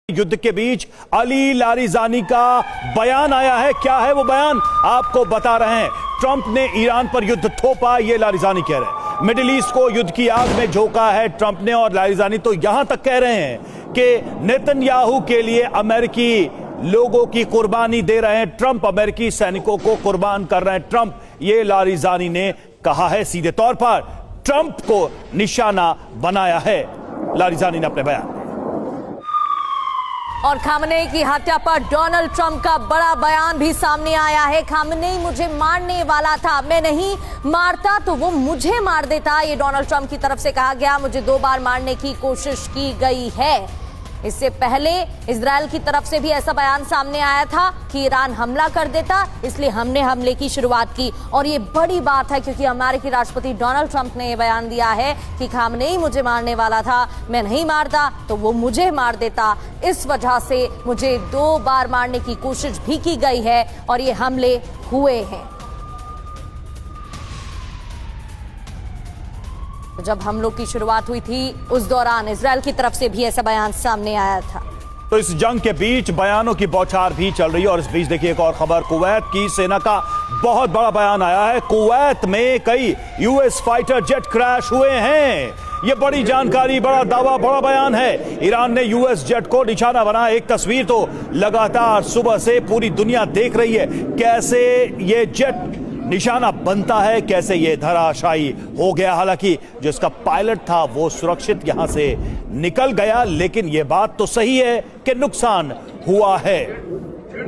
युद्ध के बीच Ali Larijani का बयान आया है। क्या है वो बयान, आपको बता रहे हैं। ट्रंप ने ईरान पर युद्ध थोपा, ये लारिजानी कह रहे हैं। मिडिल ईस्ट को युद्ध की आग में झोंका है ट्रंप ने, और लारिजानी तो यहां तक कह रहे हैं कि नेतन्याहू के लिए अमेरिकी लोगों की कुर्बानी दे रहे हैं ट्रंप, अमेरिकी सैनिकों को कुर्बान कर रहे हैं ट्रंप। ये लारिजानी ने कहा है, सीधे तौर पर ट्रंप को निशाना बनाया है लारिजानी ने अपने बयान। और खामनेई की हत्या पर डोनाल्ड ट्रंप का बड़ा बयान भी सामने आया है। खामनेई मुझे मारने वाला था, मैं नहीं मारता तो वो मुझे मार देता, ये डोनाल्ड ट्रंप की तरफ से कहा गया। मुझे 2 बार मारने की कोशिश की गई है। इससे पहले इजरायल की तरफ से भी ऐसा बयान सामने आया था कि ईरान हमला कर देता, इसलिए हमने हमले की शुरुआत की। और ये बड़ी बात है क्योंकि अमेरिकी राष्ट्रपति डोनाल्ड ट्रंप ने यह बयान दिया है कि खामनेई मुझे मारने वाला था, मैं नहीं मारता तो वो मुझे मार देता, इस वजह से मुझे 2 बार मारने की कोशिश भी की गई है और ये हमले हुए हैं। जब हमलों की शुरुआत हुई थी उस दौरान इजरायल की तरफ से भी ऐसा बयान सामने आया था। तो इस जंग के बीच बयानों की बौछार भी चल रही है। और इस बीच देखिए एक और खबर, कुवैत की सेना का बहुत बड़ा बयान आया है। कुवैत में कई यूएस फाइटर जेट क्रैश हुए हैं, ये बड़ी जानकारी, बड़ा दावा, बड़ा बयान है। ईरान ने यूएस जेट को निशाना बनाया। एक तस्वीर तो लगातार सुबह से पूरी दुनिया देख रही है, कैसे ये जेट निशाना बनता है, कैसे ये धराशायी हो गया। हालांकि जो इसका पायलट था वो सुरक्षित यहां से निकल गया, लेकिन ये बात तो सही है कि नुकसान हुआ है।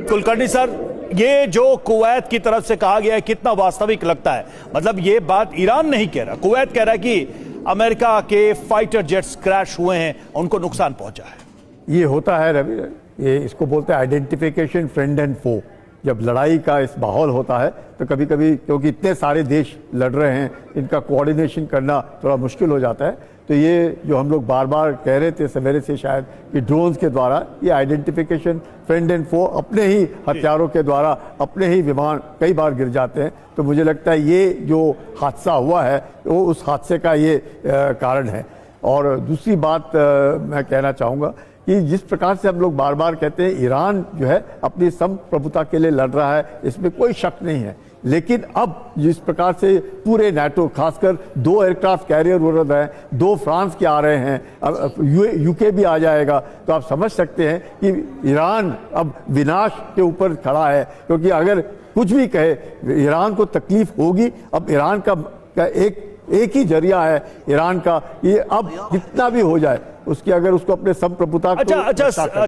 कुलकर्णी सर, ये जो कुवैत की तरफ से कहा गया है कितना वास्तविक लगता है? मतलब ये बात ईरान नहीं कह रहा, कुवैत कह रहा है कि अमेरिका के फाइटर जेट्स क्रैश हुए हैं, उनको नुकसान पहुंचा है। ये होता है रवि, ये इसको बोलते हैं आइडेंटिफिकेशन फ्रेंड एंड फो। जब लड़ाई का इस माहौल होता है तो कभी कभी, क्योंकि इतने सारे देश लड़ रहे हैं, इनका कोऑर्डिनेशन करना थोड़ा मुश्किल हो जाता है। तो ये जो हम लोग बार बार कह रहे थे सवेरे से शायद कि ड्रोन्स के द्वारा ये आइडेंटिफिकेशन फ्रेंड एंड फो, अपने ही हथियारों के द्वारा अपने ही विमान कई बार गिर जाते हैं। तो मुझे लगता है ये जो हादसा हुआ है वो उस हादसे का ये कारण है। और दूसरी बात मैं कहना चाहूँगा कि जिस प्रकार से हम लोग बार बार कहते हैं ईरान जो है अपनी संप्रभुता के लिए लड़ रहा है, इसमें कोई शक नहीं है। लेकिन अब जिस प्रकार से पूरे नाटो, खासकर 2 एयरक्राफ्ट कैरियर उड़ रहे हैं, 2 फ्रांस के आ रहे हैं, अब यूके भी आ जाएगा, तो आप समझ सकते हैं कि ईरान अब विनाश के ऊपर खड़ा है। क्योंकि अगर कुछ भी कहे ईरान को तकलीफ होगी। अब ईरान का एक ही जरिया है ईरान का, ये अब जितना भी हो जाए उसकी, अगर उसको अपने संप्रभुता को